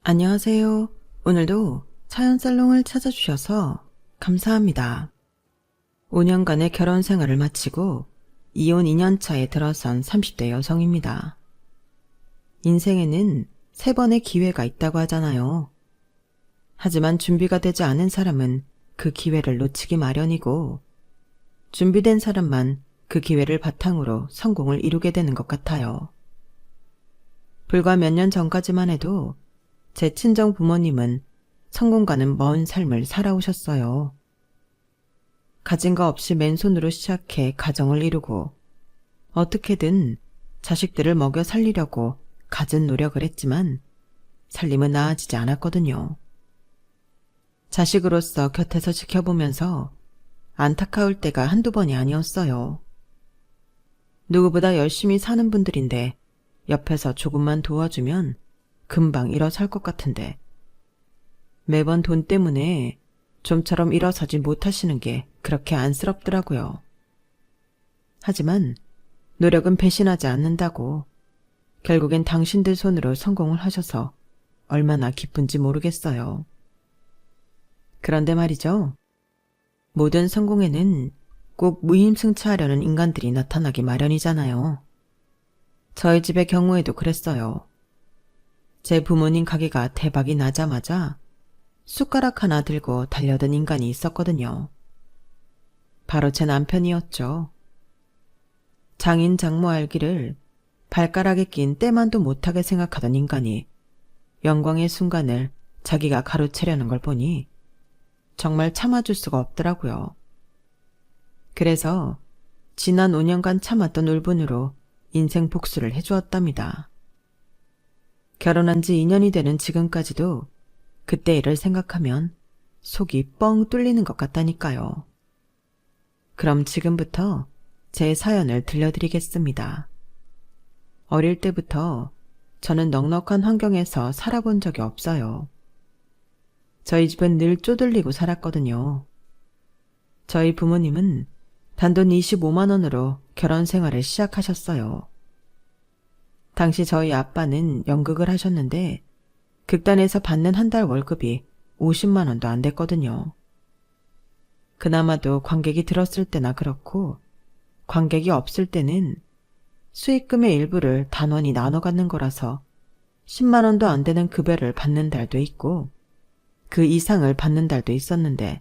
안녕하세요. 오늘도 차연살롱을 찾아주셔서 감사합니다. 5년간의 결혼 생활을 마치고 이혼 2년차에 들어선 30대 여성입니다. 인생에는 3번의 기회가 있다고 하잖아요. 하지만 준비가 되지 않은 사람은 그 기회를 놓치기 마련이고, 준비된 사람만 그 기회를 바탕으로 성공을 이루게 되는 것 같아요. 불과 몇 년 전까지만 해도 제 친정 부모님은 성공과는 먼 삶을 살아오셨어요. 가진 거 없이 맨손으로 시작해 가정을 이루고 어떻게든 자식들을 먹여 살리려고 갖은 노력을 했지만 살림은 나아지지 않았거든요. 자식으로서 곁에서 지켜보면서 안타까울 때가 한두 번이 아니었어요. 누구보다 열심히 사는 분들인데 옆에서 조금만 도와주면 금방 일어설 것 같은데 매번 돈 때문에 좀처럼 일어서지 못하시는 게 그렇게 안쓰럽더라고요. 하지만 노력은 배신하지 않는다고, 결국엔 당신들 손으로 성공을 하셔서 얼마나 기쁜지 모르겠어요. 그런데 말이죠. 모든 성공에는 꼭 무임승차하려는 인간들이 나타나기 마련이잖아요. 저희 집의 경우에도 그랬어요. 제 부모님 가게가 대박이 나자마자 숟가락 하나 들고 달려든 인간이 있었거든요. 바로 제 남편이었죠. 장인 장모 알기를 발가락에 낀 때만도 못하게 생각하던 인간이 영광의 순간을 자기가 가로채려는 걸 보니 정말 참아줄 수가 없더라고요. 그래서 지난 5년간 참았던 울분으로 인생 복수를 해주었답니다. 결혼한 지 2년이 되는 지금까지도 그때 일을 생각하면 속이 뻥 뚫리는 것 같다니까요. 그럼 지금부터 제 사연을 들려드리겠습니다. 어릴 때부터 저는 넉넉한 환경에서 살아본 적이 없어요. 저희 집은 늘 쪼들리고 살았거든요. 저희 부모님은 단돈 25만 원으로 결혼 생활을 시작하셨어요. 당시 저희 아빠는 연극을 하셨는데 극단에서 받는 한 달 월급이 50만 원도 안 됐거든요. 그나마도 관객이 들었을 때나 그렇고, 관객이 없을 때는 수익금의 일부를 단원이 나눠 갖는 거라서 10만 원도 안 되는 급여를 받는 달도 있고 그 이상을 받는 달도 있었는데,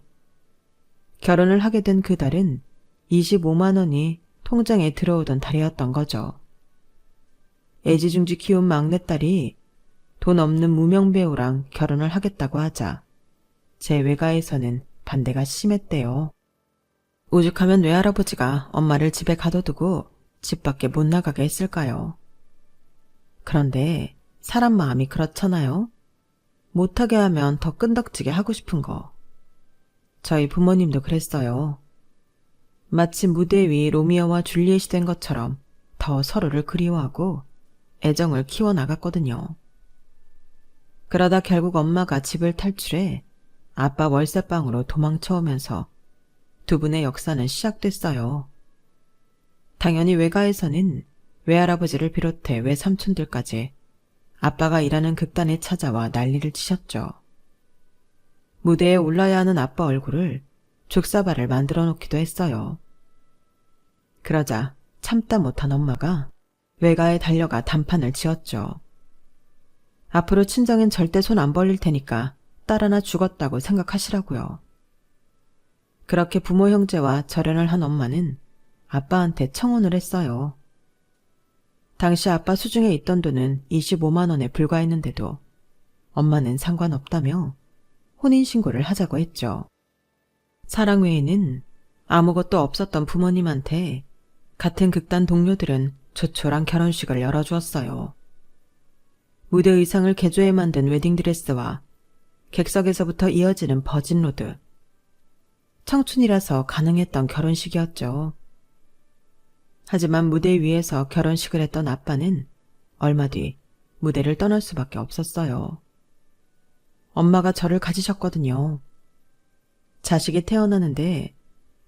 결혼을 하게 된 그 달은 25만 원이 통장에 들어오던 달이었던 거죠. 애지중지 키운 막내딸이 돈 없는 무명배우랑 결혼을 하겠다고 하자 제 외가에서는 반대가 심했대요. 오죽하면 외할아버지가 엄마를 집에 가둬두고 집 밖에 못 나가게 했을까요? 그런데 사람 마음이 그렇잖아요. 못하게 하면 더 끈덕지게 하고 싶은 거. 저희 부모님도 그랬어요. 마치 무대 위 로미오와 줄리엣이 된 것처럼 더 서로를 그리워하고 애정을 키워나갔거든요. 그러다 결국 엄마가 집을 탈출해 아빠 월세방으로 도망쳐오면서 두 분의 역사는 시작됐어요. 당연히 외가에서는 외할아버지를 비롯해 외삼촌들까지 아빠가 일하는 극단에 찾아와 난리를 치셨죠. 무대에 올라야 하는 아빠 얼굴을 족사발을 만들어 놓기도 했어요. 그러자 참다 못한 엄마가 외가에 달려가 단판을 지었죠. 앞으로 친정엔 절대 손 안 벌릴 테니까 딸 하나 죽었다고 생각하시라고요. 그렇게 부모 형제와 절연을 한 엄마는 아빠한테 청혼을 했어요. 당시 아빠 수중에 있던 돈은 25만 원에 불과했는데도 엄마는 상관없다며 혼인신고를 하자고 했죠. 사랑 외에는 아무것도 없었던 부모님한테 같은 극단 동료들은 조촐한 결혼식을 열어주었어요. 무대 의상을 개조해 만든 웨딩드레스와 객석에서부터 이어지는 버진로드. 청춘이라서 가능했던 결혼식이었죠. 하지만 무대 위에서 결혼식을 했던 아빠는 얼마 뒤 무대를 떠날 수밖에 없었어요. 엄마가 저를 가지셨거든요. 자식이 태어나는데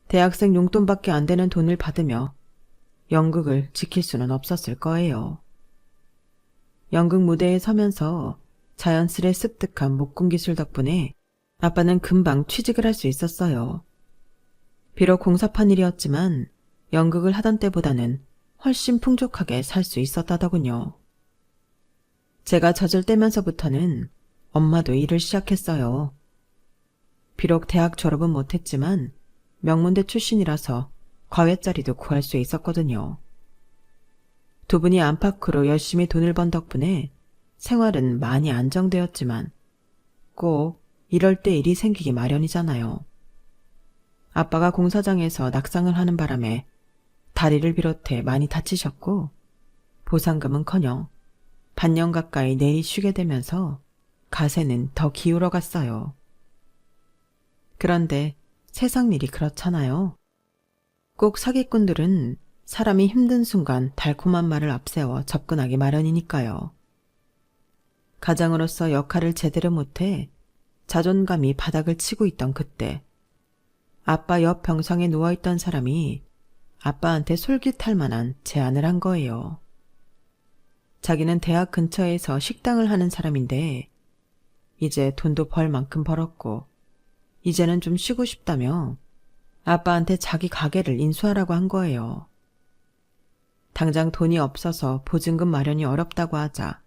대학생 용돈밖에 안 되는 돈을 받으며 연극을 지킬 수는 없었을 거예요. 연극 무대에 서면서 자연스레 습득한 목공 기술 덕분에 아빠는 금방 취직을 할 수 있었어요. 비록 공사판 일이었지만 연극을 하던 때보다는 훨씬 풍족하게 살 수 있었다더군요. 제가 젖을 떼면서부터는 엄마도 일을 시작했어요. 비록 대학 졸업은 못했지만 명문대 출신이라서 과외자리도 구할 수 있었거든요. 두 분이 안팎으로 열심히 돈을 번 덕분에 생활은 많이 안정되었지만 꼭 이럴 때 일이 생기기 마련이잖아요. 아빠가 공사장에서 낙상을 하는 바람에 다리를 비롯해 많이 다치셨고 보상금은커녕 반년 가까이 내리 쉬게 되면서 가세는 더 기울어 갔어요. 그런데 세상 일이 그렇잖아요. 꼭 사기꾼들은 사람이 힘든 순간 달콤한 말을 앞세워 접근하기 마련이니까요. 가장으로서 역할을 제대로 못해 자존감이 바닥을 치고 있던 그때 아빠 옆 병상에 누워있던 사람이 아빠한테 솔깃할 만한 제안을 한 거예요. 자기는 대학 근처에서 식당을 하는 사람인데 이제 돈도 벌 만큼 벌었고 이제는 좀 쉬고 싶다며 아빠한테 자기 가게를 인수하라고 한 거예요. 당장 돈이 없어서 보증금 마련이 어렵다고 하자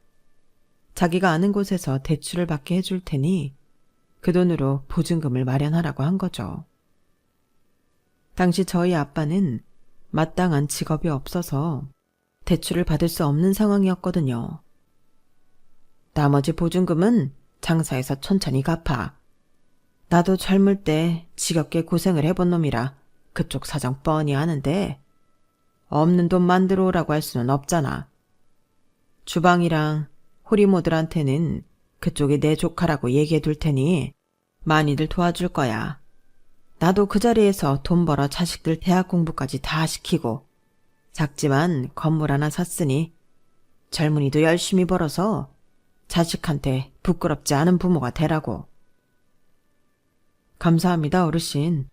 자기가 아는 곳에서 대출을 받게 해줄 테니 그 돈으로 보증금을 마련하라고 한 거죠. 당시 저희 아빠는 마땅한 직업이 없어서 대출을 받을 수 없는 상황이었거든요. 나머지 보증금은 장사해서 천천히 갚아. 나도 젊을 때 지겹게 고생을 해본 놈이라 그쪽 사정 뻔히 아는데 없는 돈 만들어 오라고 할 수는 없잖아. 주방이랑 호리모들한테는 그쪽이 내 조카라고 얘기해 둘 테니 많이들 도와줄 거야. 나도 그 자리에서 돈 벌어 자식들 대학 공부까지 다 시키고 작지만 건물 하나 샀으니 젊은이도 열심히 벌어서 자식한테 부끄럽지 않은 부모가 되라고. 감사합니다, 어르신.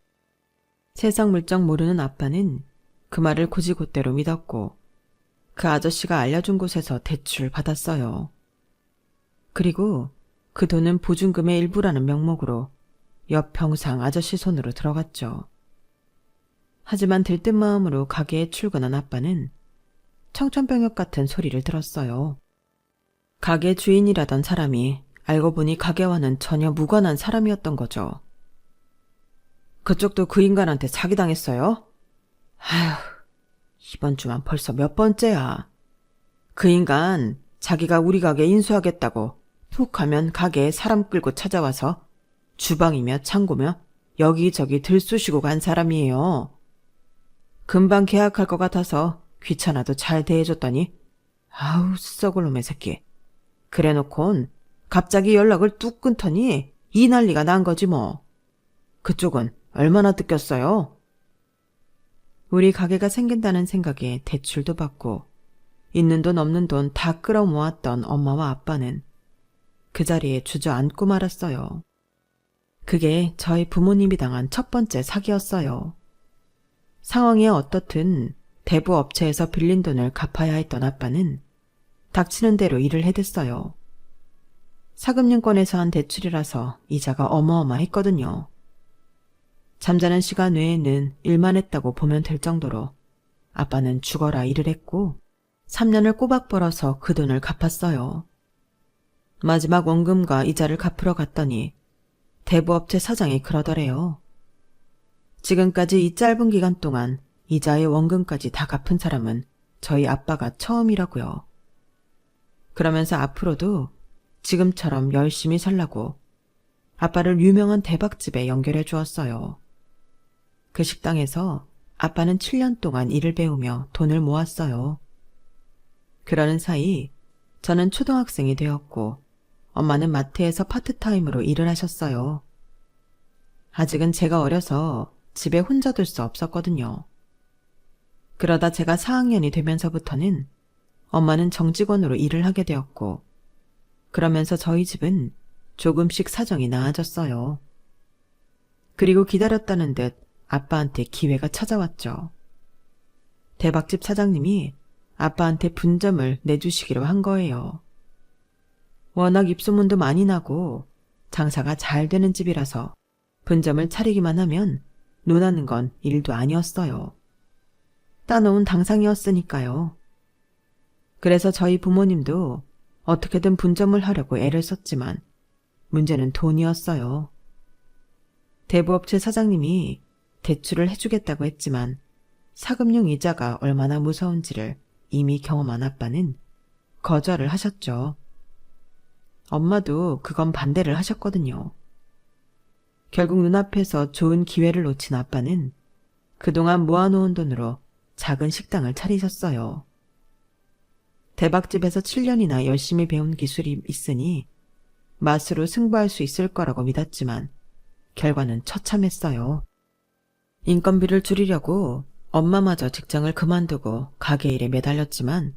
세상 물정 모르는 아빠는 그 말을 곧이곧대로 믿었고 그 아저씨가 알려준 곳에서 대출 받았어요. 그리고 그 돈은 보증금의 일부라는 명목으로 옆 병상 아저씨 손으로 들어갔죠. 하지만 들뜬 마음으로 가게에 출근한 아빠는 청천벽력 같은 소리를 들었어요. 가게 주인이라던 사람이 알고 보니 가게와는 전혀 무관한 사람이었던 거죠. 그쪽도 그 인간한테 사기당했어요? 아휴, 이번 주만 벌써 몇 번째야. 그 인간 자기가 우리 가게 인수하겠다고 툭 하면 가게에 사람 끌고 찾아와서 주방이며 창고며 여기저기 들쑤시고 간 사람이에요. 금방 계약할 것 같아서 귀찮아도 잘 대해줬더니 아우 썩을 놈의 새끼. 그래놓곤 갑자기 연락을 뚝 끊더니 이 난리가 난 거지 뭐. 그쪽은 얼마나 뜯겼어요? 우리 가게가 생긴다는 생각에 대출도 받고 있는 돈 없는 돈 다 끌어모았던 엄마와 아빠는 그 자리에 주저앉고 말았어요. 그게 저희 부모님이 당한 첫 번째 사기였어요. 상황이 어떻든 대부 업체에서 빌린 돈을 갚아야 했던 아빠는 닥치는 대로 일을 해댔어요. 사금융권에서 한 대출이라서 이자가 어마어마했거든요. 잠자는 시간 외에는 일만 했다고 보면 될 정도로 아빠는 죽어라 일을 했고 3년을 꼬박 벌어서 그 돈을 갚았어요. 마지막 원금과 이자를 갚으러 갔더니 대부업체 사장이 그러더래요. 지금까지 이 짧은 기간 동안 이자의 원금까지 다 갚은 사람은 저희 아빠가 처음이라고요. 그러면서 앞으로도 지금처럼 열심히 살라고 아빠를 유명한 대박집에 연결해 주었어요. 그 식당에서 아빠는 7년 동안 일을 배우며 돈을 모았어요. 그러는 사이 저는 초등학생이 되었고 엄마는 마트에서 파트타임으로 일을 하셨어요. 아직은 제가 어려서 집에 혼자 둘 수 없었거든요. 그러다 제가 4학년이 되면서부터는 엄마는 정직원으로 일을 하게 되었고 그러면서 저희 집은 조금씩 사정이 나아졌어요. 그리고 기다렸다는 듯 아빠한테 기회가 찾아왔죠. 대박집 사장님이 아빠한테 분점을 내주시기로 한 거예요. 워낙 입소문도 많이 나고 장사가 잘 되는 집이라서 분점을 차리기만 하면 논하는 건 일도 아니었어요. 따놓은 당상이었으니까요. 그래서 저희 부모님도 어떻게든 분점을 하려고 애를 썼지만 문제는 돈이었어요. 대부업체 사장님이 대출을 해주겠다고 했지만 사금융 이자가 얼마나 무서운지를 이미 경험한 아빠는 거절을 하셨죠. 엄마도 그건 반대를 하셨거든요. 결국 눈앞에서 좋은 기회를 놓친 아빠는 그동안 모아놓은 돈으로 작은 식당을 차리셨어요. 대박집에서 7년이나 열심히 배운 기술이 있으니 맛으로 승부할 수 있을 거라고 믿었지만 결과는 처참했어요. 인건비를 줄이려고 엄마마저 직장을 그만두고 가게 일에 매달렸지만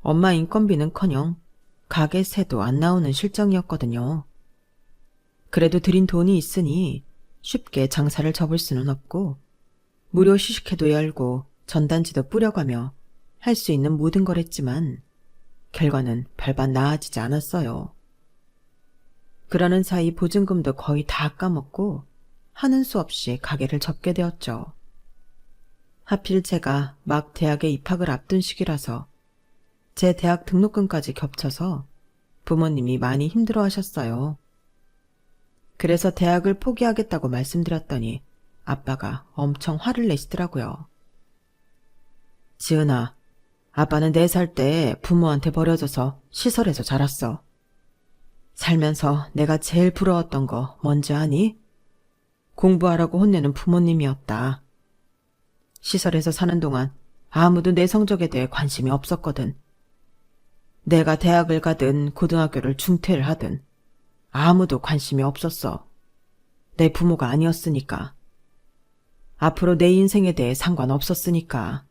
엄마 인건비는커녕 가게 새도 안 나오는 실정이었거든요. 그래도 들인 돈이 있으니 쉽게 장사를 접을 수는 없고 무료 시식회도 열고 전단지도 뿌려가며 할 수 있는 모든 걸 했지만 결과는 별반 나아지지 않았어요. 그러는 사이 보증금도 거의 다 까먹고 하는 수 없이 가게를 접게 되었죠. 하필 제가 막 대학에 입학을 앞둔 시기라서 제 대학 등록금까지 겹쳐서 부모님이 많이 힘들어하셨어요. 그래서 대학을 포기하겠다고 말씀드렸더니 아빠가 엄청 화를 내시더라고요. 지은아, 아빠는 4살 때 부모한테 버려져서 시설에서 자랐어. 살면서 내가 제일 부러웠던 거 뭔지 아니? 공부하라고 혼내는 부모님이었다. 시설에서 사는 동안 아무도 내 성적에 대해 관심이 없었거든. 내가 대학을 가든 고등학교를 중퇴를 하든 아무도 관심이 없었어. 내 부모가 아니었으니까. 앞으로 내 인생에 대해 상관없었으니까.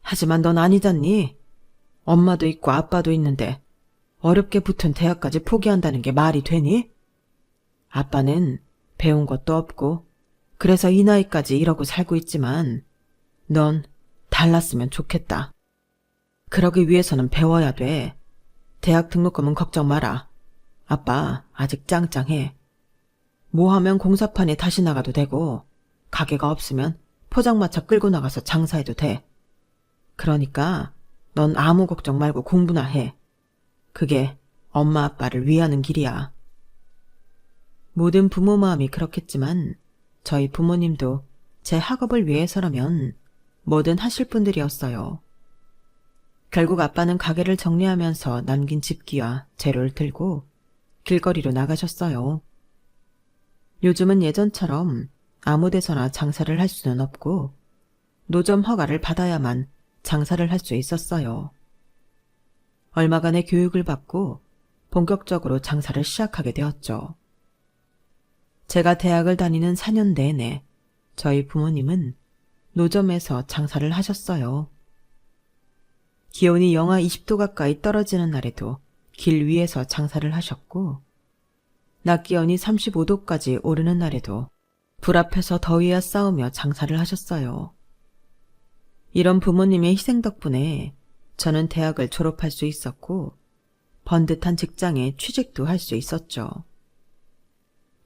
하지만 넌 아니잖니? 엄마도 있고 아빠도 있는데 어렵게 붙은 대학까지 포기한다는 게 말이 되니? 아빠는 배운 것도 없고 그래서 이 나이까지 이러고 살고 있지만 넌 달랐으면 좋겠다. 그러기 위해서는 배워야 돼. 대학 등록금은 걱정 마라. 아빠 아직 짱짱해. 뭐 하면 공사판에 다시 나가도 되고 가게가 없으면 포장마차 끌고 나가서 장사해도 돼. 그러니까 넌 아무 걱정 말고 공부나 해. 그게 엄마 아빠를 위하는 길이야. 모든 부모 마음이 그렇겠지만 저희 부모님도 제 학업을 위해서라면 뭐든 하실 분들이었어요. 결국 아빠는 가게를 정리하면서 남긴 집기와 재료를 들고 길거리로 나가셨어요. 요즘은 예전처럼 아무 데서나 장사를 할 수는 없고 노점 허가를 받아야만 장사를 할 수 있었어요. 얼마간의 교육을 받고 본격적으로 장사를 시작하게 되었죠. 제가 대학을 다니는 4년 내내 저희 부모님은 노점에서 장사를 하셨어요. 기온이 영하 20도 가까이 떨어지는 날에도 길 위에서 장사를 하셨고 낮 기온이 35도까지 오르는 날에도 불 앞에서 더위와 싸우며 장사를 하셨어요. 이런 부모님의 희생 덕분에 저는 대학을 졸업할 수 있었고 번듯한 직장에 취직도 할 수 있었죠.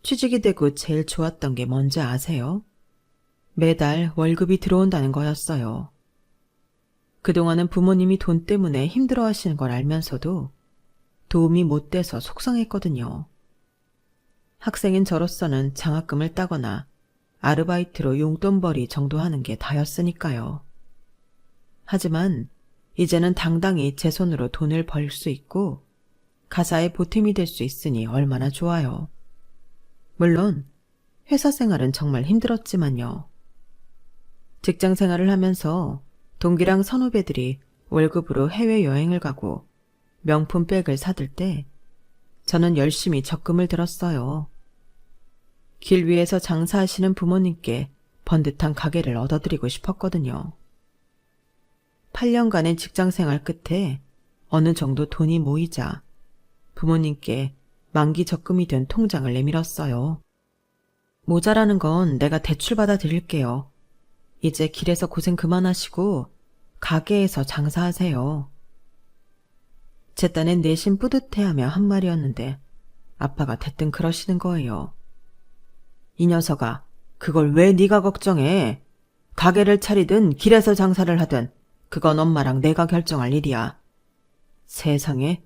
취직이 되고 제일 좋았던 게 뭔지 아세요? 매달 월급이 들어온다는 거였어요. 그동안은 부모님이 돈 때문에 힘들어하시는 걸 알면서도 도움이 못 돼서 속상했거든요. 학생인 저로서는 장학금을 따거나 아르바이트로 용돈벌이 정도 하는 게 다였으니까요. 하지만 이제는 당당히 제 손으로 돈을 벌 수 있고 가사에 보탬이 될 수 있으니 얼마나 좋아요. 물론 회사 생활은 정말 힘들었지만요. 직장 생활을 하면서 동기랑 선후배들이 월급으로 해외여행을 가고 명품 백을 사들 때 저는 열심히 적금을 들었어요. 길 위에서 장사하시는 부모님께 번듯한 가게를 얻어드리고 싶었거든요. 8년간의 직장 생활 끝에 어느 정도 돈이 모이자 부모님께 만기 적금이 된 통장을 내밀었어요. 모자라는 건 내가 대출받아 드릴게요. 이제 길에서 고생 그만하시고 가게에서 장사하세요. 제 딴엔 내심 뿌듯해하며 한 말이었는데 아빠가 대뜸 그러시는 거예요. 이 녀석아, 그걸 왜 네가 걱정해? 가게를 차리든 길에서 장사를 하든 그건 엄마랑 내가 결정할 일이야. 세상에,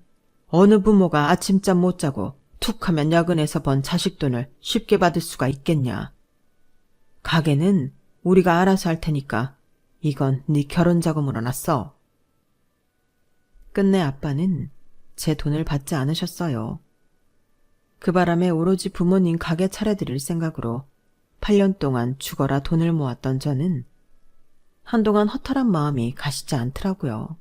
어느 부모가 아침잠 못 자고 툭하면 야근해서 번 자식 돈을 쉽게 받을 수가 있겠냐. 가게는 우리가 알아서 할 테니까 이건 네 결혼 자금으로 놨어. 끝내 아빠는 제 돈을 받지 않으셨어요. 그 바람에 오로지 부모님 가게 차려드릴 생각으로 8년 동안 죽어라 돈을 모았던 저는 한동안 허탈한 마음이 가시지 않더라고요.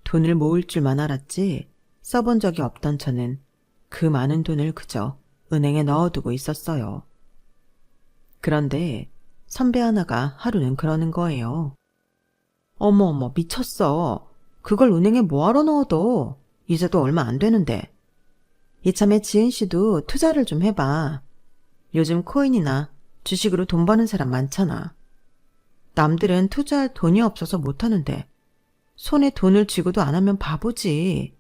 돈을 모을 줄만 알았지 써본 적이 없던 저는 그 많은 돈을 그저 은행에 넣어두고 있었어요. 그런데 선배 하나가 하루는 그러는 거예요. 어머 미쳤어. 그걸 은행에 뭐하러 넣어둬. 이제도 얼마 안 되는데. 이참에 지은 씨도 투자를 좀 해봐. 요즘 코인이나 주식으로 돈 버는 사람 많잖아. 남들은 투자할 돈이 없어서 못하는데 손에 돈을 쥐고도 안 하면 바보지.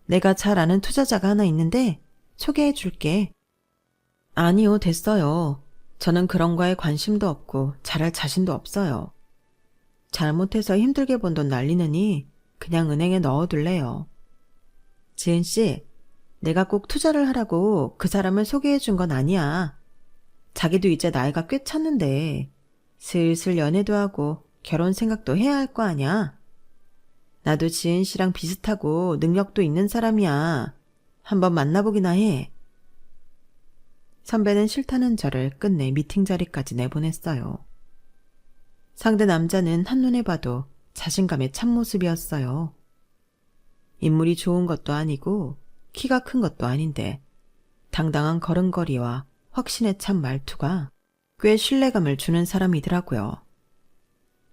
내가 잘 아는 투자자가 하나 있는데 소개해 줄게. 아니요, 됐어요. 저는 그런 거에 관심도 없고 잘할 자신도 없어요. 잘못해서 힘들게 번 돈 날리느니 그냥 은행에 넣어둘래요. 지은 씨, 내가 꼭 투자를 하라고 그 사람을 소개해 준 건 아니야. 자기도 이제 나이가 꽤 찼는데 슬슬 연애도 하고 결혼 생각도 해야 할 거 아냐. 나도 지은 씨랑 비슷하고 능력도 있는 사람이야. 한번 만나보기나 해. 선배는 싫다는 저를 끝내 미팅 자리까지 내보냈어요. 상대 남자는 한눈에 봐도 자신감의 참모습이었어요. 인물이 좋은 것도 아니고 키가 큰 것도 아닌데 당당한 걸음걸이와 확신에 찬 말투가 꽤 신뢰감을 주는 사람이더라고요.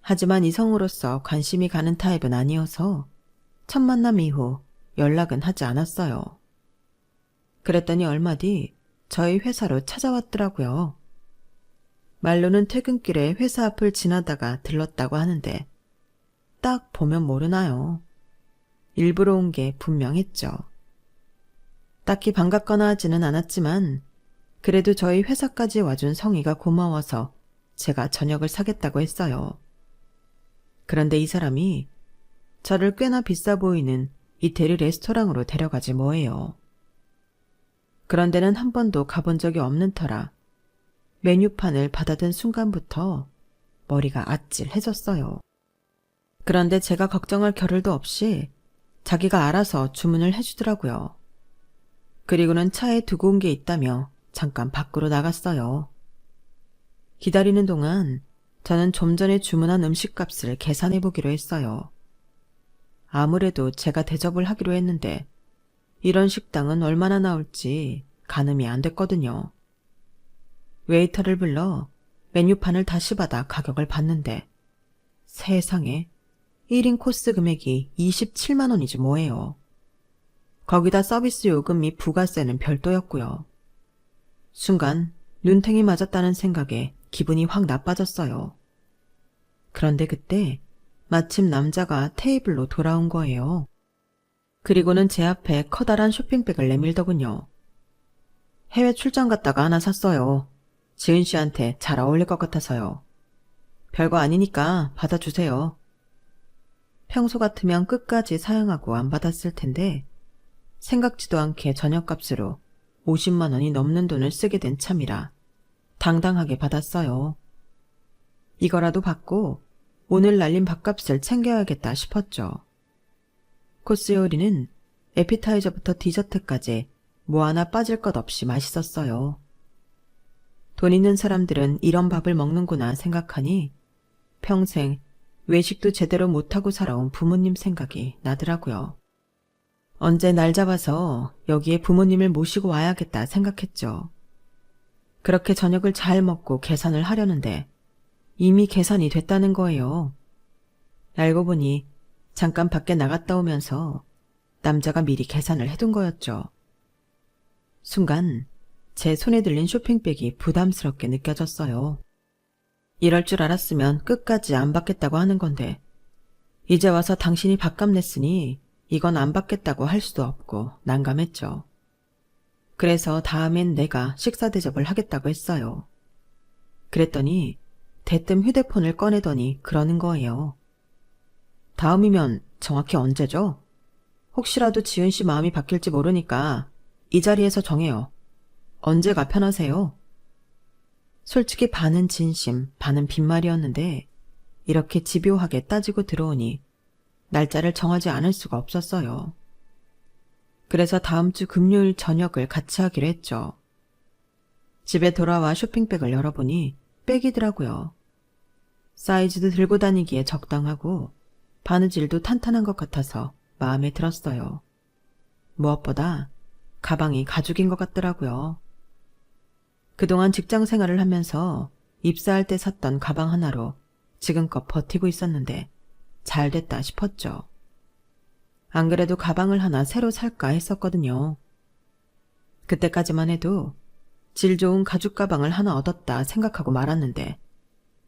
하지만 이성으로서 관심이 가는 타입은 아니어서 첫 만남 이후 연락은 하지 않았어요. 그랬더니 얼마 뒤 저희 회사로 찾아왔더라고요. 말로는 퇴근길에 회사 앞을 지나다가 들렀다고 하는데 딱 보면 모르나요? 일부러 온 게 분명했죠. 딱히 반갑거나 하지는 않았지만 그래도 저희 회사까지 와준 성의가 고마워서 제가 저녁을 사겠다고 했어요. 그런데 이 사람이 저를 꽤나 비싸 보이는 이태리 레스토랑으로 데려가지 뭐예요. 그런 데는 한 번도 가본 적이 없는 터라 메뉴판을 받아든 순간부터 머리가 아찔해졌어요. 그런데 제가 걱정할 겨를도 없이 자기가 알아서 주문을 해주더라고요. 그리고는 차에 두고 온 게 있다며 잠깐 밖으로 나갔어요. 기다리는 동안 저는 좀 전에 주문한 음식값을 계산해 보기로 했어요. 아무래도 제가 대접을 하기로 했는데 이런 식당은 얼마나 나올지 가늠이 안 됐거든요. 웨이터를 불러 메뉴판을 다시 받아 가격을 봤는데 세상에 1인 코스 금액이 27만 원이지 뭐예요. 거기다 서비스 요금 및 부가세는 별도였고요. 순간 눈탱이 맞았다는 생각에 기분이 확 나빠졌어요. 그런데 그때 마침 남자가 테이블로 돌아온 거예요. 그리고는 제 앞에 커다란 쇼핑백을 내밀더군요. 해외 출장 갔다가 하나 샀어요. 지은 씨한테 잘 어울릴 것 같아서요. 별거 아니니까 받아주세요. 평소 같으면 끝까지 사양하고 안 받았을 텐데 생각지도 않게 저녁값으로 50만 원이 넘는 돈을 쓰게 된 참이라 당당하게 받았어요. 이거라도 받고 오늘 날린 밥값을 챙겨야겠다 싶었죠. 코스 요리는 에피타이저부터 디저트까지 뭐 하나 빠질 것 없이 맛있었어요. 돈 있는 사람들은 이런 밥을 먹는구나 생각하니 평생 외식도 제대로 못하고 살아온 부모님 생각이 나더라고요. 언제 날 잡아서 여기에 부모님을 모시고 와야겠다 생각했죠. 그렇게 저녁을 잘 먹고 계산을 하려는데 이미 계산이 됐다는 거예요. 알고 보니 잠깐 밖에 나갔다 오면서 남자가 미리 계산을 해둔 거였죠. 순간 제 손에 들린 쇼핑백이 부담스럽게 느껴졌어요. 이럴 줄 알았으면 끝까지 안 받겠다고 하는 건데 이제 와서 당신이 밥값 냈으니 이건 안 받겠다고 할 수도 없고 난감했죠. 그래서 다음엔 내가 식사 대접을 하겠다고 했어요. 그랬더니 대뜸 휴대폰을 꺼내더니 그러는 거예요. 다음이면 정확히 언제죠? 혹시라도 지은 씨 마음이 바뀔지 모르니까 이 자리에서 정해요. 언제가 편하세요? 솔직히 반은 진심, 반은 빈말이었는데 이렇게 집요하게 따지고 들어오니 날짜를 정하지 않을 수가 없었어요. 그래서 다음 주 금요일 저녁을 같이 하기로 했죠. 집에 돌아와 쇼핑백을 열어보니 백이더라고요. 사이즈도 들고 다니기에 적당하고 바느질도 탄탄한 것 같아서 마음에 들었어요. 무엇보다 가방이 가죽인 것 같더라고요. 그동안 직장 생활을 하면서 입사할 때 샀던 가방 하나로 지금껏 버티고 있었는데 잘 됐다 싶었죠. 안 그래도 가방을 하나 새로 살까 했었거든요. 그때까지만 해도 질 좋은 가죽 가방을 하나 얻었다 생각하고 말았는데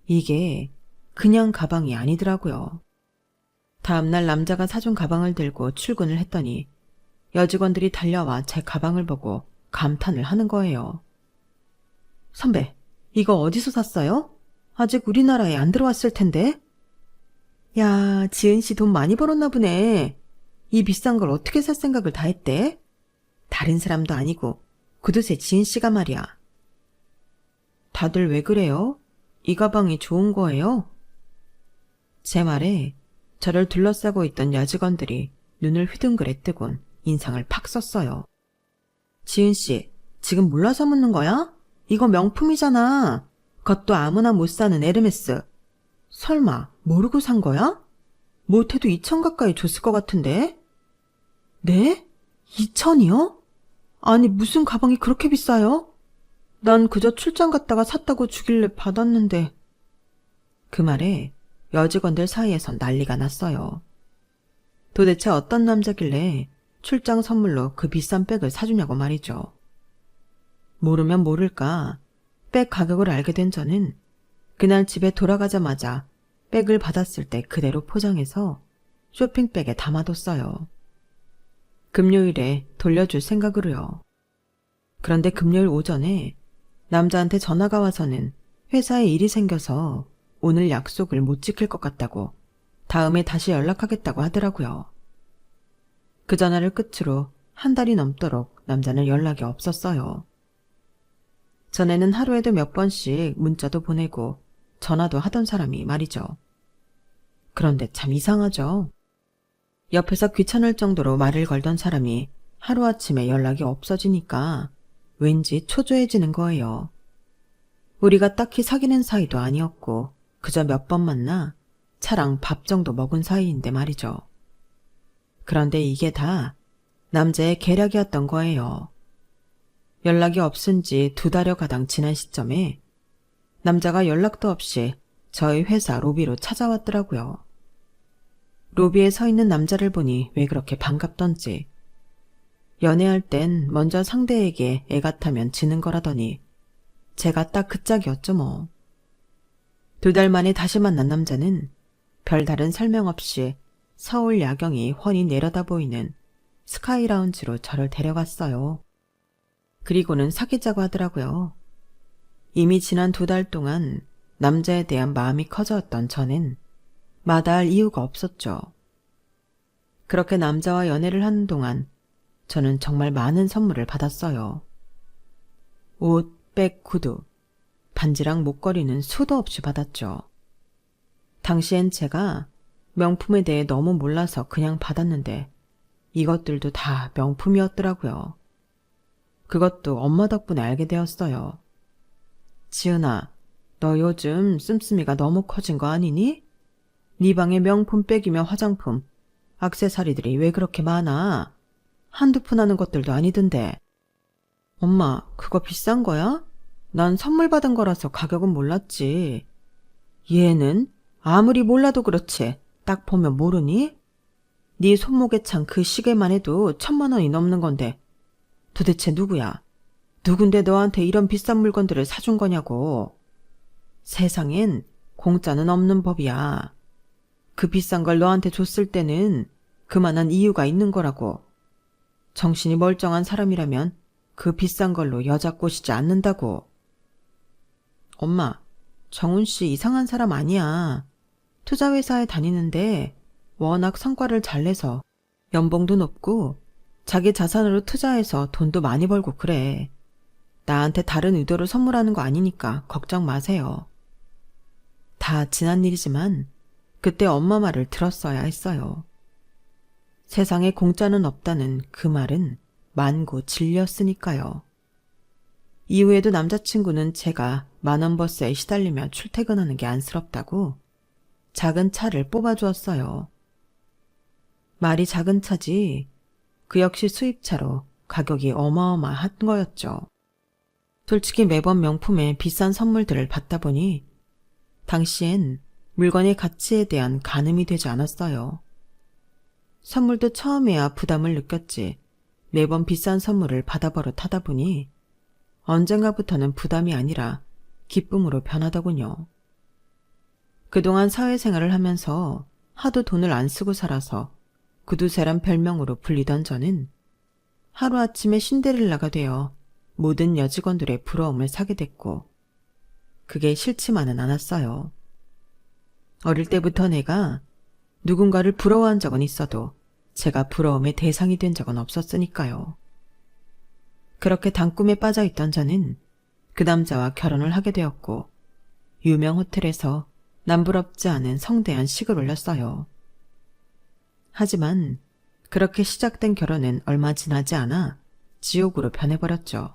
이게 그냥 가방이 아니더라고요. 다음날 남자가 사준 가방을 들고 출근을 했더니 여직원들이 달려와 제 가방을 보고 감탄을 하는 거예요. 선배, 이거 어디서 샀어요? 아직 우리나라에 안 들어왔을 텐데? 야, 지은 씨 돈 많이 벌었나 보네. 이 비싼 걸 어떻게 살 생각을 다 했대? 다른 사람도 아니고 구두쇠 지은 씨가 말이야. 다들 왜 그래요? 이 가방이 좋은 거예요? 제 말에 저를 둘러싸고 있던 여직원들이 눈을 휘둥그레 뜨곤 인상을 팍 썼어요. 지은 씨, 지금 몰라서 묻는 거야? 이거 명품이잖아. 그것도 아무나 못 사는 에르메스. 설마 모르고 산 거야? 못해도 2천 가까이 줬을 것 같은데? 네? 2천이요? 아니 무슨 가방이 그렇게 비싸요? 난 그저 출장 갔다가 샀다고 주길래 받았는데. 그 말에 여직원들 사이에선 난리가 났어요. 도대체 어떤 남자길래 출장 선물로 그 비싼 백을 사주냐고 말이죠. 모르면 모를까 백 가격을 알게 된 저는 그날 집에 돌아가자마자 백을 받았을 때 그대로 포장해서 쇼핑백에 담아뒀어요. 금요일에 돌려줄 생각으로요. 그런데 금요일 오전에 남자한테 전화가 와서는 회사에 일이 생겨서 오늘 약속을 못 지킬 것 같다고 다음에 다시 연락하겠다고 하더라고요. 그 전화를 끝으로 한 달이 넘도록 남자는 연락이 없었어요. 전에는 하루에도 몇 번씩 문자도 보내고 전화도 하던 사람이 말이죠. 그런데 참 이상하죠. 옆에서 귀찮을 정도로 말을 걸던 사람이 하루아침에 연락이 없어지니까 왠지 초조해지는 거예요. 우리가 딱히 사귀는 사이도 아니었고 그저 몇 번 만나 차랑 밥 정도 먹은 사이인데 말이죠. 그런데 이게 다 남자의 계략이었던 거예요. 연락이 없은 지 2달여 가당 지난 시점에 남자가 연락도 없이 저희 회사 로비로 찾아왔더라고요. 로비에 서 있는 남자를 보니 왜 그렇게 반갑던지. 연애할 땐 먼저 상대에게 애가 타면 지는 거라더니 제가 딱 그 짝이었죠 뭐. 2달 만에 다시 만난 남자는 별다른 설명 없이 서울 야경이 훤히 내려다 보이는 스카이 라운지로 저를 데려갔어요. 그리고는 사귀자고 하더라고요. 이미 지난 2달 동안 남자에 대한 마음이 커졌던 저는 마다할 이유가 없었죠. 그렇게 남자와 연애를 하는 동안 저는 정말 많은 선물을 받았어요. 옷, 백, 구두, 반지랑 목걸이는 수도 없이 받았죠. 당시엔 제가 명품에 대해 너무 몰라서 그냥 받았는데 이것들도 다 명품이었더라고요. 그것도 엄마 덕분에 알게 되었어요. 지은아, 너 요즘 씀씀이가 너무 커진 거 아니니? 네 방에 명품 백이며 화장품, 액세서리들이 왜 그렇게 많아? 한두 푼 하는 것들도 아니던데. 엄마, 그거 비싼 거야? 난 선물 받은 거라서 가격은 몰랐지. 얘는 아무리 몰라도 그렇지 딱 보면 모르니? 네 손목에 찬 그 시계만 해도 1,000만 원이 넘는 건데 도대체 누구야? 누군데 너한테 이런 비싼 물건들을 사준 거냐고. 세상엔 공짜는 없는 법이야. 그 비싼 걸 너한테 줬을 때는 그만한 이유가 있는 거라고. 정신이 멀쩡한 사람이라면 그 비싼 걸로 여자 꼬시지 않는다고. 엄마, 정훈 씨 이상한 사람 아니야. 투자회사에 다니는데 워낙 성과를 잘 내서 연봉도 높고 자기 자산으로 투자해서 돈도 많이 벌고 그래. 나한테 다른 의도로 선물하는 거 아니니까 걱정 마세요. 다 지난 일이지만 그때 엄마 말을 들었어야 했어요. 세상에 공짜는 없다는 그 말은 만고 진리였으니까요. 이후에도 남자친구는 제가 만원버스에 시달리며 출퇴근하는 게 안쓰럽다고 작은 차를 뽑아주었어요. 말이 작은 차지 그 역시 수입차로 가격이 어마어마한 거였죠. 솔직히 매번 명품에 비싼 선물들을 받다 보니 당시엔 물건의 가치에 대한 가늠이 되지 않았어요. 선물도 처음에야 부담을 느꼈지 매번 비싼 선물을 받아 버릇하다 보니 언젠가부터는 부담이 아니라 기쁨으로 변하더군요. 그동안 사회생활을 하면서 하도 돈을 안 쓰고 살아서 구두쇠란 별명으로 불리던 저는 하루아침에 신데렐라가 되어 모든 여직원들의 부러움을 사게 됐고 그게 싫지만은 않았어요. 어릴 때부터 내가 누군가를 부러워한 적은 있어도 제가 부러움의 대상이 된 적은 없었으니까요. 그렇게 단꿈에 빠져있던 저는 그 남자와 결혼을 하게 되었고 유명 호텔에서 남부럽지 않은 성대한 식을 올렸어요. 하지만 그렇게 시작된 결혼은 얼마 지나지 않아 지옥으로 변해버렸죠.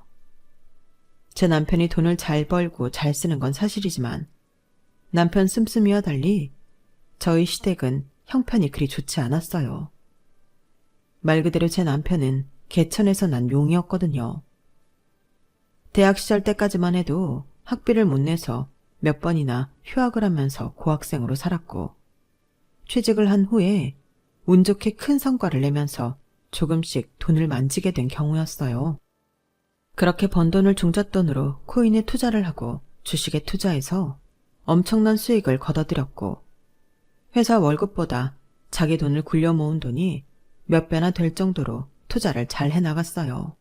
제 남편이 돈을 잘 벌고 잘 쓰는 건 사실이지만 남편 씀씀이와 달리 저희 시댁은 형편이 그리 좋지 않았어요. 말 그대로 제 남편은 개천에서 난 용이었거든요. 대학 시절 때까지만 해도 학비를 못 내서 몇 번이나 휴학을 하면서 고학생으로 살았고 취직을 한 후에 운 좋게 큰 성과를 내면서 조금씩 돈을 만지게 된 경우였어요. 그렇게 번 돈을 종잣돈으로 코인에 투자를 하고 주식에 투자해서 엄청난 수익을 거둬들였고 회사 월급보다 자기 돈을 굴려 모은 돈이 몇 배나 될 정도로 투자를 잘 해나갔어요.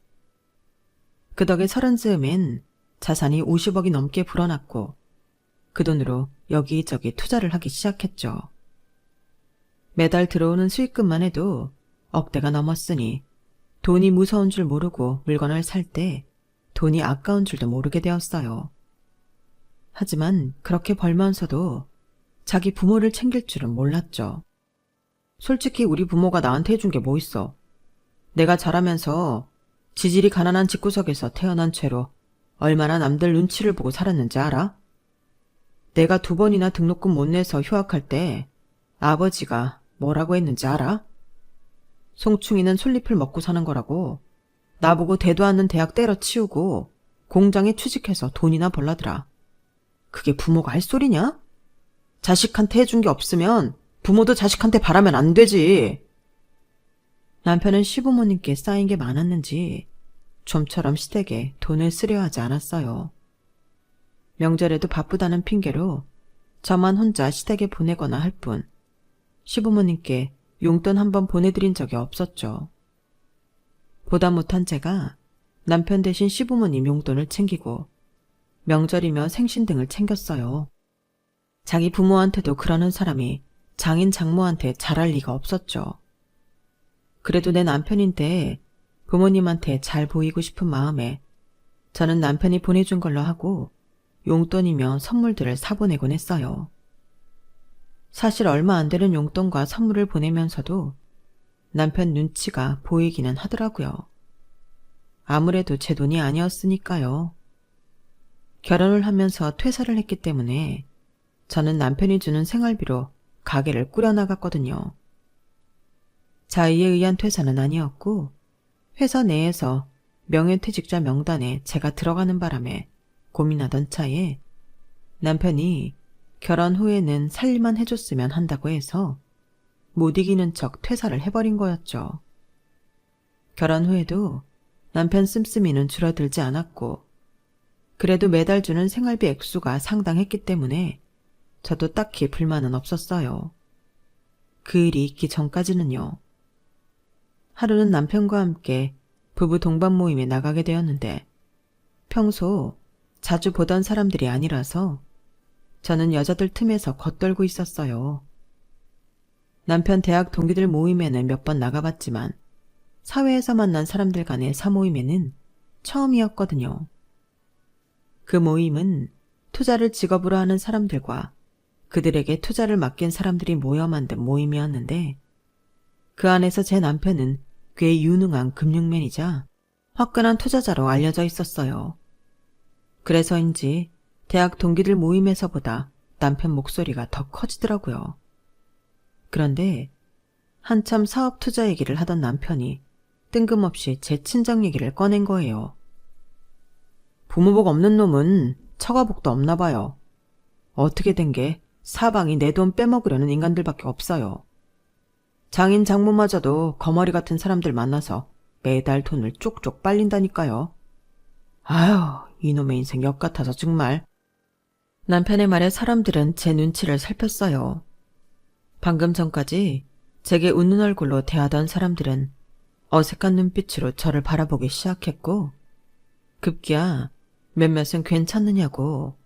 그 덕에 30즈음엔 자산이 50억이 넘게 불어났고 그 돈으로 여기저기 투자를 하기 시작했죠. 매달 들어오는 수익금만 해도 억대가 넘었으니 돈이 무서운 줄 모르고 물건을 살 때 돈이 아까운 줄도 모르게 되었어요. 하지만 그렇게 벌면서도 자기 부모를 챙길 줄은 몰랐죠. 솔직히 우리 부모가 나한테 해준 게 뭐 있어. 내가 자라면서 지질이 가난한 집구석에서 태어난 채로 얼마나 남들 눈치를 보고 살았는지 알아? 내가 2번이나 등록금 못 내서 휴학할 때 아버지가 뭐라고 했는지 알아? 송충이는 솔잎을 먹고 사는 거라고 나보고 대도 않는 대학 때려치우고 공장에 취직해서 돈이나 벌라더라. 그게 부모가 할 소리냐? 자식한테 해준 게 없으면 부모도 자식한테 바라면 안 되지. 남편은 시부모님께 쌓인 게 많았는지 좀처럼 시댁에 돈을 쓰려 하지 않았어요. 명절에도 바쁘다는 핑계로 저만 혼자 시댁에 보내거나 할 뿐 시부모님께 용돈 한 번 보내드린 적이 없었죠. 보다 못한 제가 남편 대신 시부모님 용돈을 챙기고 명절이며 생신 등을 챙겼어요. 자기 부모한테도 그러는 사람이 장인 장모한테 잘할 리가 없었죠. 그래도 내 남편인데 부모님한테 잘 보이고 싶은 마음에 저는 남편이 보내준 걸로 하고 용돈이며 선물들을 사보내곤 했어요. 사실 얼마 안 되는 용돈과 선물을 보내면서도 남편 눈치가 보이기는 하더라고요. 아무래도 제 돈이 아니었으니까요. 결혼을 하면서 퇴사를 했기 때문에 저는 남편이 주는 생활비로 가게를 꾸려나갔거든요. 자의에 의한 퇴사는 아니었고 회사 내에서 명예퇴직자 명단에 제가 들어가는 바람에 고민하던 차에 남편이 결혼 후에는 살림만 해줬으면 한다고 해서 못 이기는 척 퇴사를 해버린 거였죠. 결혼 후에도 남편 씀씀이는 줄어들지 않았고 그래도 매달 주는 생활비 액수가 상당했기 때문에 저도 딱히 불만은 없었어요. 그 일이 있기 전까지는요. 하루는 남편과 함께 부부 동반 모임에 나가게 되었는데 평소 자주 보던 사람들이 아니라서 저는 여자들 틈에서 겉돌고 있었어요. 남편 대학 동기들 모임에는 몇 번 나가봤지만 사회에서 만난 사람들 간의 사모임에는 처음이었거든요. 그 모임은 투자를 직업으로 하는 사람들과 그들에게 투자를 맡긴 사람들이 모여 만든 모임이었는데 그 안에서 제 남편은 꽤 유능한 금융맨이자 화끈한 투자자로 알려져 있었어요. 그래서인지 대학 동기들 모임에서보다 남편 목소리가 더 커지더라고요. 그런데 한참 사업 투자 얘기를 하던 남편이 뜬금없이 제 친정 얘기를 꺼낸 거예요. 부모복 없는 놈은 처가복도 없나 봐요. 어떻게 된 게 사방이 내 돈 빼먹으려는 인간들밖에 없어요. 장인 장모마저도 거머리 같은 사람들 만나서 매달 돈을 쪽쪽 빨린다니까요. 아휴, 이놈의 인생 역 같아서 정말. 남편의 말에 사람들은 제 눈치를 살폈어요. 방금 전까지 제게 웃는 얼굴로 대하던 사람들은 어색한 눈빛으로 저를 바라보기 시작했고 급기야 몇몇은 괜찮느냐고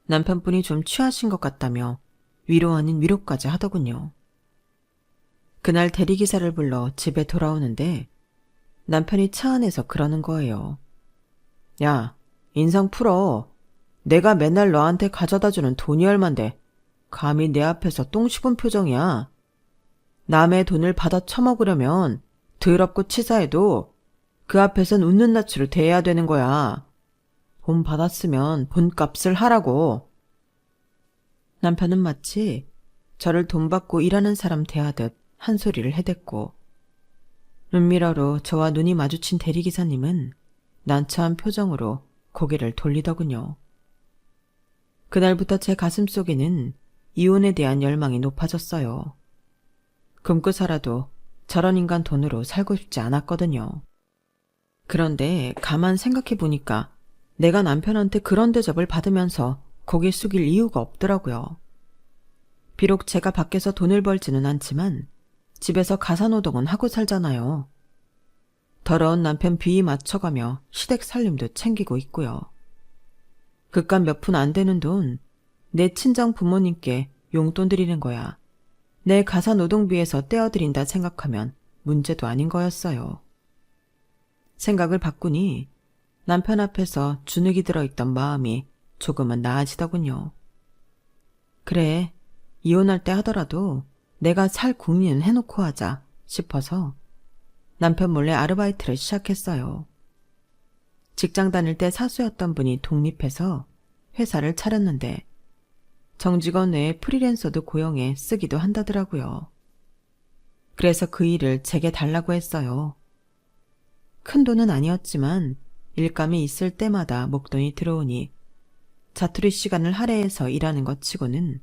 남편분이 좀 취하신 것 같다며 위로 아닌 위로까지 하더군요. 그날 대리기사를 불러 집에 돌아오는데 남편이 차 안에서 그러는 거예요. 야, 인상 풀어. 내가 맨날 너한테 가져다주는 돈이 얼만데 감히 내 앞에서 똥 씹은 표정이야. 남의 돈을 받아 처먹으려면 더럽고 치사해도 그 앞에선 웃는 낯으로 대해야 되는 거야. 돈 받았으면 본값을 하라고. 남편은 마치 저를 돈 받고 일하는 사람 대하듯 한 소리를 해댔고 눈미러로 저와 눈이 마주친 대리기사님은 난처한 표정으로 고개를 돌리더군요. 그날부터 제 가슴속에는 이혼에 대한 열망이 높아졌어요. 굶고 살아도 저런 인간 돈으로 살고 싶지 않았거든요. 그런데 가만 생각해보니까 내가 남편한테 그런 대접을 받으면서 고개 숙일 이유가 없더라고요. 비록 제가 밖에서 돈을 벌지는 않지만 집에서 가사노동은 하고 살잖아요. 더러운 남편 비위 맞춰가며 시댁 살림도 챙기고 있고요. 그깟 몇 푼 안 되는 돈, 내 친정 부모님께 용돈 드리는 거야. 내 가사노동비에서 떼어드린다 생각하면 문제도 아닌 거였어요. 생각을 바꾸니 남편 앞에서 주눅이 들어있던 마음이 조금은 나아지더군요. 그래, 이혼할 때 하더라도 내가 살 궁리는 해놓고 하자 싶어서 남편 몰래 아르바이트를 시작했어요. 직장 다닐 때 사수였던 분이 독립해서 회사를 차렸는데 정직원 외에 프리랜서도 고용해 쓰기도 한다더라고요. 그래서 그 일을 제게 달라고 했어요. 큰 돈은 아니었지만 일감이 있을 때마다 목돈이 들어오니 자투리 시간을 할애해서 일하는 것 치고는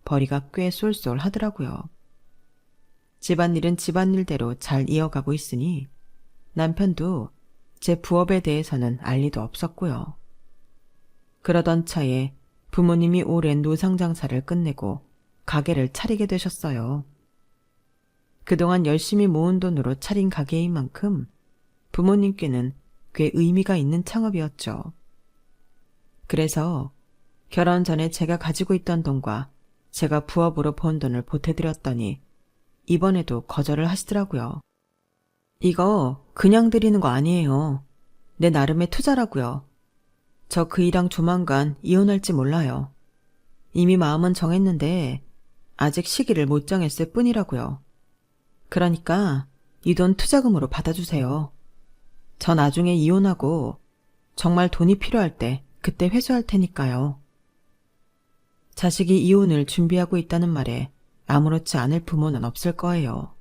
벌이가 꽤 쏠쏠하더라고요. 집안일은 집안일대로 잘 이어가고 있으니 남편도 제 부업에 대해서는 알 리도 없었고요. 그러던 차에 부모님이 오랜 노상장사를 끝내고 가게를 차리게 되셨어요. 그동안 열심히 모은 돈으로 차린 가게인 만큼 부모님께는 꽤 의미가 있는 창업이었죠. 그래서 결혼 전에 제가 가지고 있던 돈과 제가 부업으로 번 돈을 보태드렸더니 이번에도 거절을 하시더라고요. 이거 그냥 드리는 거 아니에요. 내 나름의 투자라고요. 저 그이랑 조만간 이혼할지 몰라요. 이미 마음은 정했는데 아직 시기를 못 정했을 뿐이라고요. 그러니까 이 돈 투자금으로 받아주세요. 저 나중에 이혼하고 정말 돈이 필요할 때 그때 회수할 테니까요. 자식이 이혼을 준비하고 있다는 말에 아무렇지 않을 부모는 없을 거예요.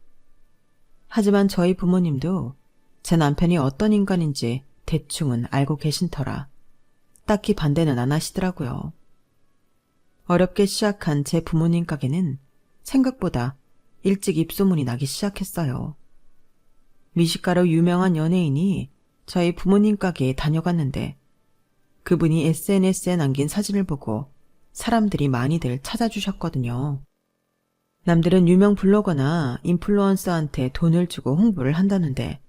하지만 저희 부모님도 제 남편이 어떤 인간인지 대충은 알고 계신 터라 딱히 반대는 안 하시더라고요. 어렵게 시작한 제 부모님 가게는 생각보다 일찍 입소문이 나기 시작했어요. 미식가로 유명한 연예인이 저희 부모님 가게에 다녀갔는데 그분이 SNS에 남긴 사진을 보고 사람들이 많이들 찾아주셨거든요. 남들은 유명 블로거나 인플루언서한테 돈을 주고 홍보를 한다는데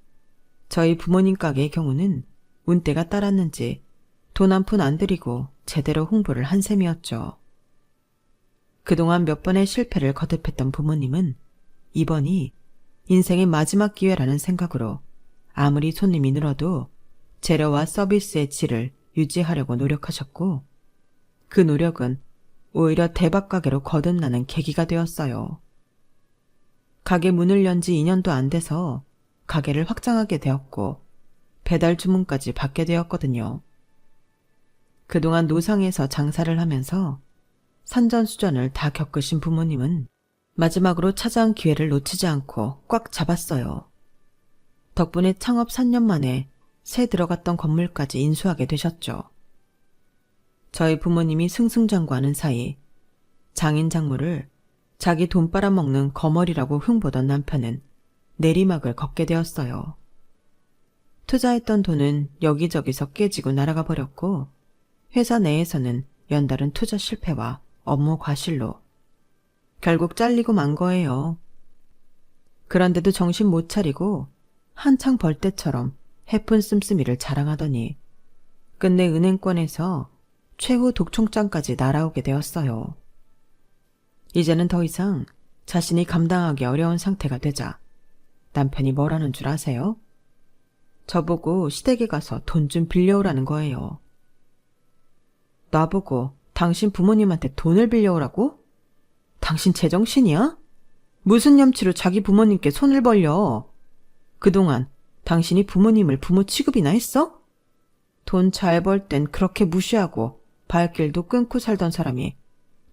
저희 부모님 가게의 경우는 운때가 따랐는지 돈 한 푼 안 들이고 제대로 홍보를 한 셈이었죠. 그동안 몇 번의 실패를 거듭했던 부모님은 이번이 인생의 마지막 기회라는 생각으로 아무리 손님이 늘어도 재료와 서비스의 질을 유지하려고 노력하셨고 그 노력은 오히려 대박 가게로 거듭나는 계기가 되었어요. 가게 문을 연 지 2년도 안 돼서 가게를 확장하게 되었고 배달 주문까지 받게 되었거든요. 그동안 노상에서 장사를 하면서 산전수전을 다 겪으신 부모님은 마지막으로 찾아온 기회를 놓치지 않고 꽉 잡았어요. 덕분에 창업 3년 만에 새 들어갔던 건물까지 인수하게 되셨죠. 저희 부모님이 승승장구하는 사이 장인 장모를 자기 돈 빨아먹는 거머리라고 흉보던 남편은 내리막을 걷게 되었어요. 투자했던 돈은 여기저기서 깨지고 날아가 버렸고 회사 내에서는 연달은 투자 실패와 업무 과실로 결국 잘리고 만 거예요. 그런데도 정신 못 차리고 한창 벌 때처럼 해픈 씀씀이를 자랑하더니 끝내 은행권에서 최후 독총장까지 날아오게 되었어요. 이제는 더 이상 자신이 감당하기 어려운 상태가 되자 남편이 뭐라는 줄 아세요? 저보고 시댁에 가서 돈 좀 빌려오라는 거예요. 나보고 당신 부모님한테 돈을 빌려오라고? 당신 제정신이야? 무슨 염치로 자기 부모님께 손을 벌려? 그동안 당신이 부모님을 부모 취급이나 했어? 돈 잘 벌 땐 그렇게 무시하고 발길도 끊고 살던 사람이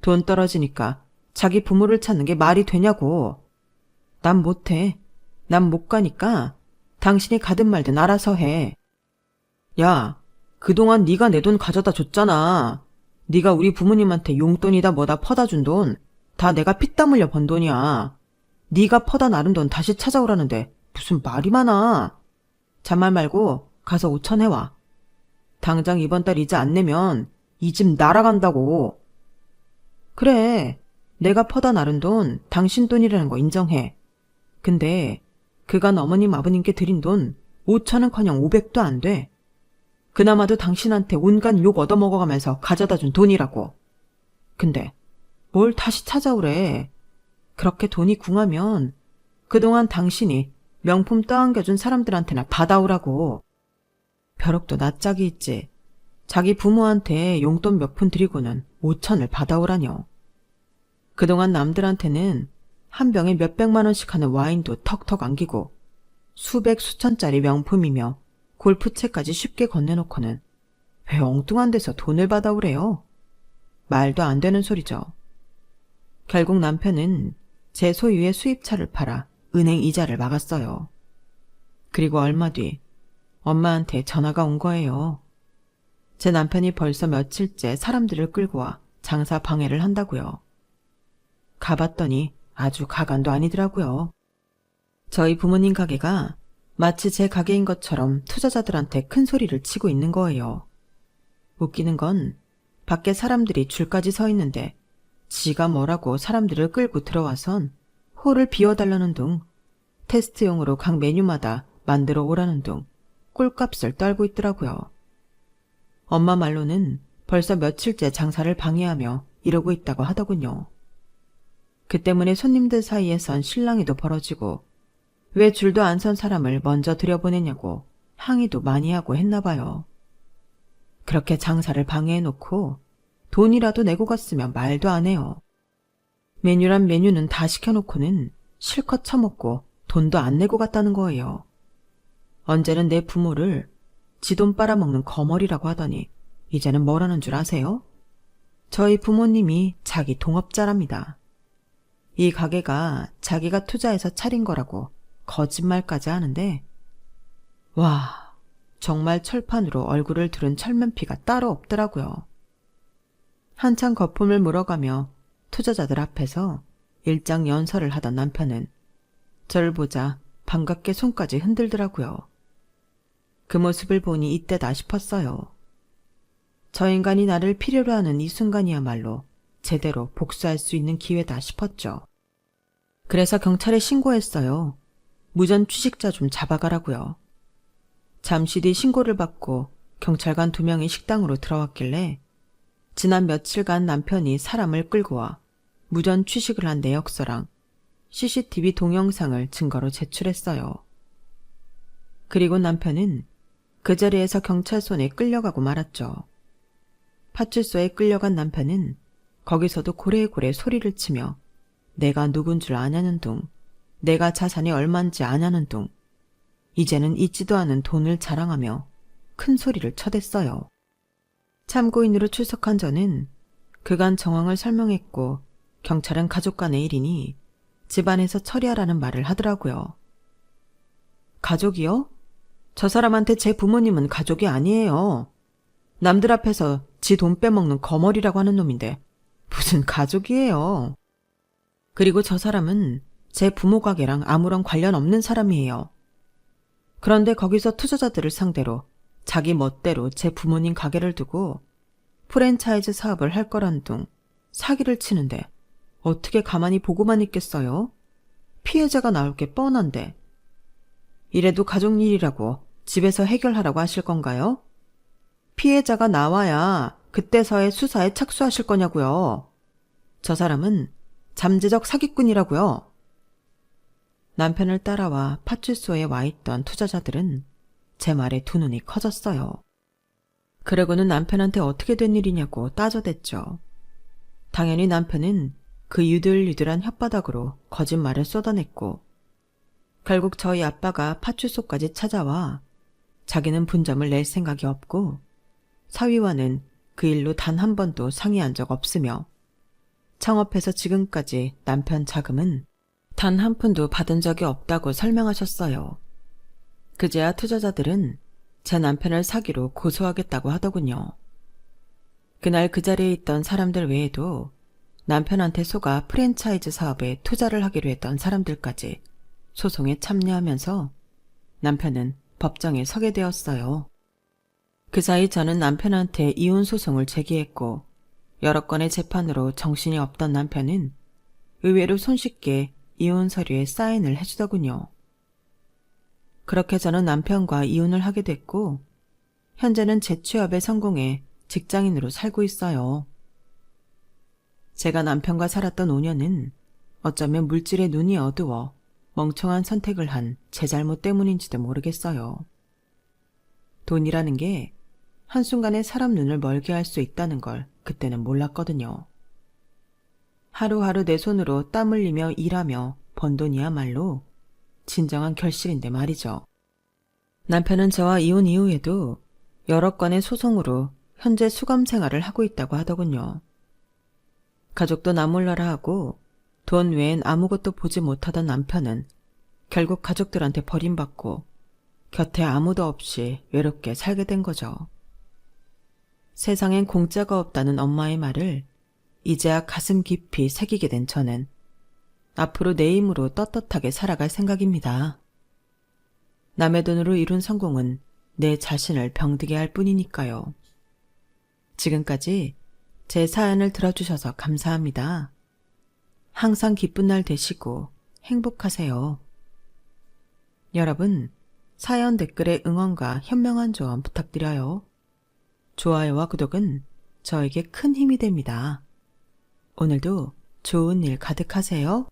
돈 떨어지니까 자기 부모를 찾는 게 말이 되냐고. 난 못해. 난 못 가니까 당신이 가든 말든 알아서 해. 야, 그동안 네가 내 돈 가져다 줬잖아. 네가 우리 부모님한테 용돈이다 뭐다 퍼다 준 돈 다 내가 피땀 흘려 번 돈이야. 네가 퍼다 나른 돈 다시 찾아오라는데 무슨 말이 많아. 잔말 말고 가서 5천 해와. 당장 이번 달 이자 안 내면 이 집 날아간다고. 그래, 내가 퍼다 나른 돈 당신 돈이라는 거 인정해. 근데 그간 어머님 아버님께 드린 돈 5천은커녕 500도 안 돼. 그나마도 당신한테 온갖 욕 얻어먹어가면서 가져다 준 돈이라고. 근데 뭘 다시 찾아오래. 그렇게 돈이 궁하면 그동안 당신이 명품 떠안겨준 사람들한테나 받아오라고. 벼룩도 낯짝이 있지. 자기 부모한테 용돈 몇 푼 드리고는 5천을 받아오라뇨. 그동안 남들한테는 한 병에 몇백만 원씩 하는 와인도 턱턱 안기고 수백 수천짜리 명품이며 골프채까지 쉽게 건네놓고는 왜 엉뚱한 데서 돈을 받아오래요? 말도 안 되는 소리죠. 결국 남편은 제 소유의 수입차를 팔아 은행 이자를 막았어요. 그리고 얼마 뒤 엄마한테 전화가 온 거예요. 제 남편이 벌써 며칠째 사람들을 끌고 와 장사 방해를 한다고요. 가봤더니 아주 가관도 아니더라고요. 저희 부모님 가게가 마치 제 가게인 것처럼 투자자들한테 큰 소리를 치고 있는 거예요. 웃기는 건 밖에 사람들이 줄까지 서 있는데 지가 뭐라고 사람들을 끌고 들어와선 홀을 비워달라는 둥, 테스트용으로 각 메뉴마다 만들어 오라는 둥 꼴값을 떨고 있더라고요. 엄마 말로는 벌써 며칠째 장사를 방해하며 이러고 있다고 하더군요. 그 때문에 손님들 사이에선 실랑이도 벌어지고 왜 줄도 안 선 사람을 먼저 들여보내냐고 항의도 많이 하고 했나 봐요. 그렇게 장사를 방해해놓고 돈이라도 내고 갔으면 말도 안 해요. 메뉴란 메뉴는 다 시켜놓고는 실컷 처먹고 돈도 안 내고 갔다는 거예요. 언제는 내 부모를 지 돈 빨아먹는 거머리라고 하더니 이제는 뭐라는 줄 아세요? 저희 부모님이 자기 동업자랍니다. 이 가게가 자기가 투자해서 차린 거라고 거짓말까지 하는데 와, 정말 철판으로 얼굴을 두른 철면피가 따로 없더라고요. 한창 거품을 물어가며 투자자들 앞에서 일장연설을 하던 남편은 저를 보자 반갑게 손까지 흔들더라고요. 그 모습을 보니 이때다 싶었어요. 저 인간이 나를 필요로 하는 이 순간이야말로 제대로 복수할 수 있는 기회다 싶었죠. 그래서 경찰에 신고했어요. 무전 취식자 좀 잡아가라고요. 잠시 뒤 신고를 받고 경찰관 2명이 식당으로 들어왔길래 지난 며칠간 남편이 사람을 끌고 와 무전 취식을 한 내역서랑 CCTV 동영상을 증거로 제출했어요. 그리고 남편은 그 자리에서 경찰 손에 끌려가고 말았죠. 파출소에 끌려간 남편은 거기서도 고래고래 소리를 치며 내가 누군 줄 아냐는 둥, 내가 자산이 얼만지 아냐는 둥, 이제는 있지도 않은 돈을 자랑하며 큰 소리를 쳐댔어요. 참고인으로 출석한 저는 그간 정황을 설명했고 경찰은 가족 간의 일이니 집안에서 처리하라는 말을 하더라고요. 가족이요? 저 사람한테 제 부모님은 가족이 아니에요. 남들 앞에서 지 돈 빼먹는 거머리라고 하는 놈인데 무슨 가족이에요. 그리고 저 사람은 제 부모 가게랑 아무런 관련 없는 사람이에요. 그런데 거기서 투자자들을 상대로 자기 멋대로 제 부모님 가게를 두고 프랜차이즈 사업을 할 거란 둥 사기를 치는데 어떻게 가만히 보고만 있겠어요? 피해자가 나올 게 뻔한데. 이래도 가족 일이라고 집에서 해결하라고 하실 건가요? 피해자가 나와야 그때서야 수사에 착수하실 거냐고요. 저 사람은 잠재적 사기꾼이라고요. 남편을 따라와 파출소에 와 있던 투자자들은 제 말에 두 눈이 커졌어요. 그러고는 남편한테 어떻게 된 일이냐고 따져댔죠. 당연히 남편은 그 유들유들한 혓바닥으로 거짓말을 쏟아냈고 결국 저희 아빠가 파출소까지 찾아와 자기는 분점을 낼 생각이 없고 사위와는 그 일로 단 한 번도 상의한 적 없으며 창업해서 지금까지 남편 자금은 단 한 푼도 받은 적이 없다고 설명하셨어요. 그제야 투자자들은 제 남편을 사기로 고소하겠다고 하더군요. 그날 그 자리에 있던 사람들 외에도 남편한테 속아 프랜차이즈 사업에 투자를 하기로 했던 사람들까지 소송에 참여하면서 남편은 법정에 서게 되었어요. 그 사이 저는 남편한테 이혼 소송을 제기했고 여러 건의 재판으로 정신이 없던 남편은 의외로 손쉽게 이혼 서류에 사인을 해주더군요. 그렇게 저는 남편과 이혼을 하게 됐고 현재는 재취업에 성공해 직장인으로 살고 있어요. 제가 남편과 살았던 5년은 어쩌면 물질의 눈이 어두워 멍청한 선택을 한 제 잘못 때문인지도 모르겠어요. 돈이라는 게 한순간에 사람 눈을 멀게 할 수 있다는 걸 그때는 몰랐거든요. 하루하루 내 손으로 땀 흘리며 일하며 번 돈이야말로 진정한 결실인데 말이죠. 남편은 저와 이혼 이후에도 여러 건의 소송으로 현재 수감 생활을 하고 있다고 하더군요. 가족도 나 몰라라 하고 돈 외엔 아무것도 보지 못하던 남편은 결국 가족들한테 버림받고 곁에 아무도 없이 외롭게 살게 된 거죠. 세상엔 공짜가 없다는 엄마의 말을 이제야 가슴 깊이 새기게 된 저는 앞으로 내 힘으로 떳떳하게 살아갈 생각입니다. 남의 돈으로 이룬 성공은 내 자신을 병들게 할 뿐이니까요. 지금까지 제 사연을 들어주셔서 감사합니다. 항상 기쁜 날 되시고 행복하세요. 여러분, 사연 댓글에 응원과 현명한 조언 부탁드려요. 좋아요와 구독은 저에게 큰 힘이 됩니다. 오늘도 좋은 일 가득하세요.